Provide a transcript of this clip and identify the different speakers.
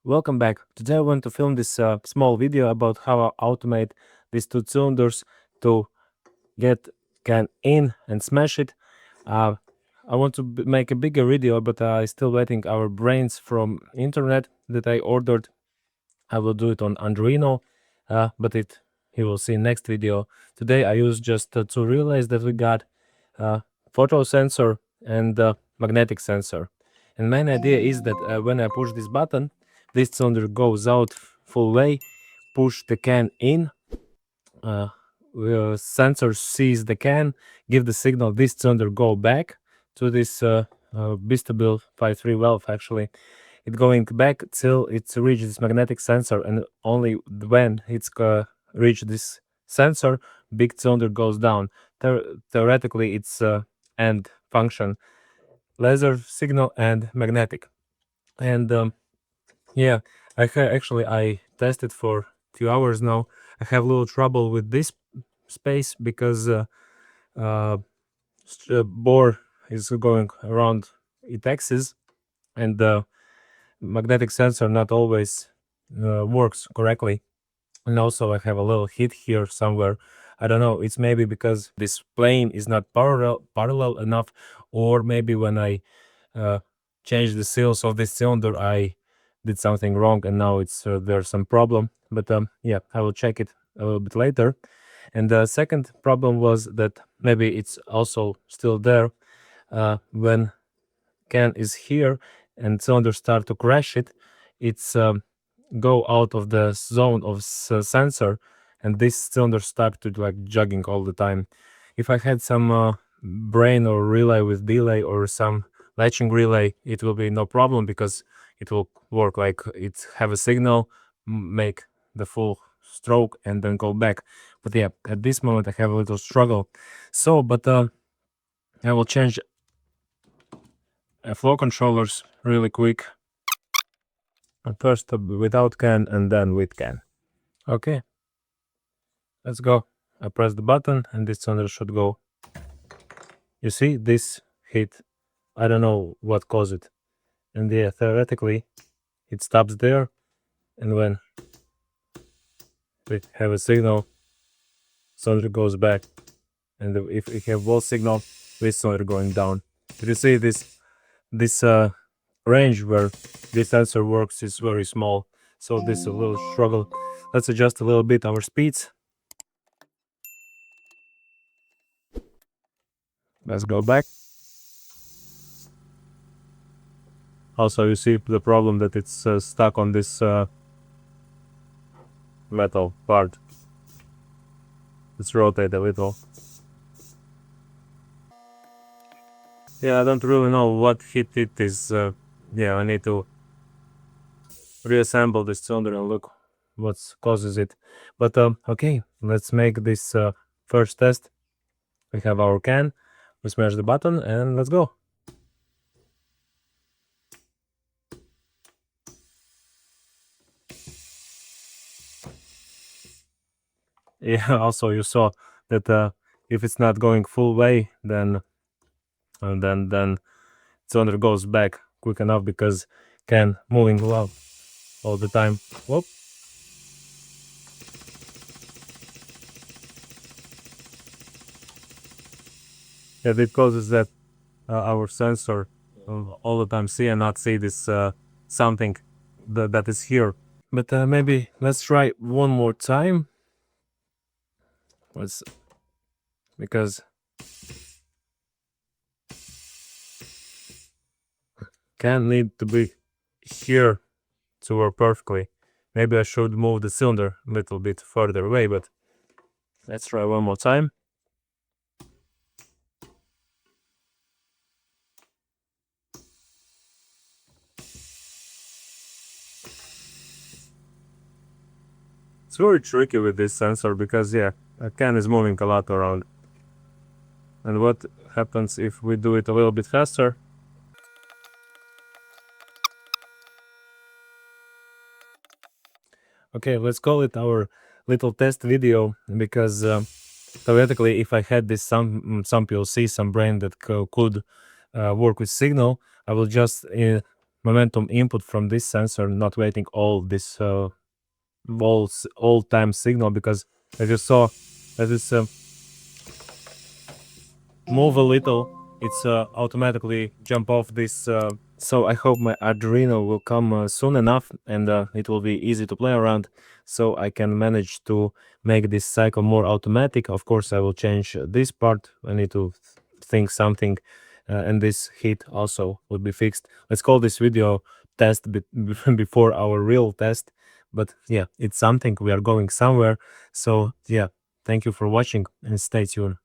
Speaker 1: Welcome back. Today I want to film this small video about how I automate these two cylinders to get can in and smash it. I want to make a bigger video, but I still waiting our brains from internet that I ordered. I will do it on Arduino, but you will see next video. Today I use just two relays that we got, photo sensor and magnetic sensor. And main idea is that when I push this button, this cylinder goes out full way, push the can in, sensor sees the can, give the signal, this cylinder go back to this Bistabil 5.3 valve actually. It going back till it reaches this magnetic sensor, and only when it's reach this sensor, big cylinder goes down. Theoretically, it's end function, laser signal and magnetic. And yeah, I tested for 2 hours now. I have a little trouble with this space because bore is going around its axis, and the magnetic sensor not always works correctly. And also I have a little hit here somewhere. I don't know, it's maybe because this plane is not parallel enough, or maybe when I changed the seals of this cylinder I did something wrong and now it's there's some problem. But yeah, I will check it a little bit later. And the second problem was that maybe it's also still there when can is here and cylinder start to crash it. It's go out of the zone of sensor, and this cylinder start to like jogging all the time. If I had some brain or relay with delay or some latching relay, it will be no problem because it will work like it have a signal, make the full stroke and then go back. But yeah, at this moment I have a little struggle. So but I will change flow controllers really quick. And first without can and then with can. Okay, let's go. I press the button and this cylinder should go. You see this hit, I don't know what caused it. And yeah, theoretically it stops there, and when we have a signal, cylinder goes back, and if we have both signal, this cylinder going down. But you see this range where this sensor works is very small, so this is a little struggle. Let's adjust a little bit our speeds. Let's go back. Also, you see the problem that it's stuck on this metal part. Let's rotate a little. Yeah, I don't really know what hit it is. Yeah, I need to reassemble this cylinder and look what causes it. But okay, let's make this first test. We have our can, we smash the button and let's go. Yeah, also you saw that if it's not going full way, then cylinder goes back quick enough because can moving loud all the time. Whoop. Yeah, it causes that our sensor all the time see and not see this something that is here. But maybe let's try one more time. Because can need to be here to work perfectly. Maybe I should move the cylinder a little bit further away, but let's try one more time. It's very tricky with this sensor because yeah, a can is moving a lot around. And what happens if we do it a little bit faster? Okay, let's call it our little test video because theoretically, if I had this some PLC, some brain that could work with signal, I will just momentum input from this sensor, not waiting all this all time signal, because as you saw, as it's move a little, it's automatically jump off this. So I hope my Arduino will come soon enough, and it will be easy to play around, so I can manage to make this cycle more automatic. Of course, I will change this part. I need to think something, and this heat also will be fixed. Let's call this video test before our real test. But yeah, it's something. We are going somewhere. So yeah, thank you for watching and stay tuned.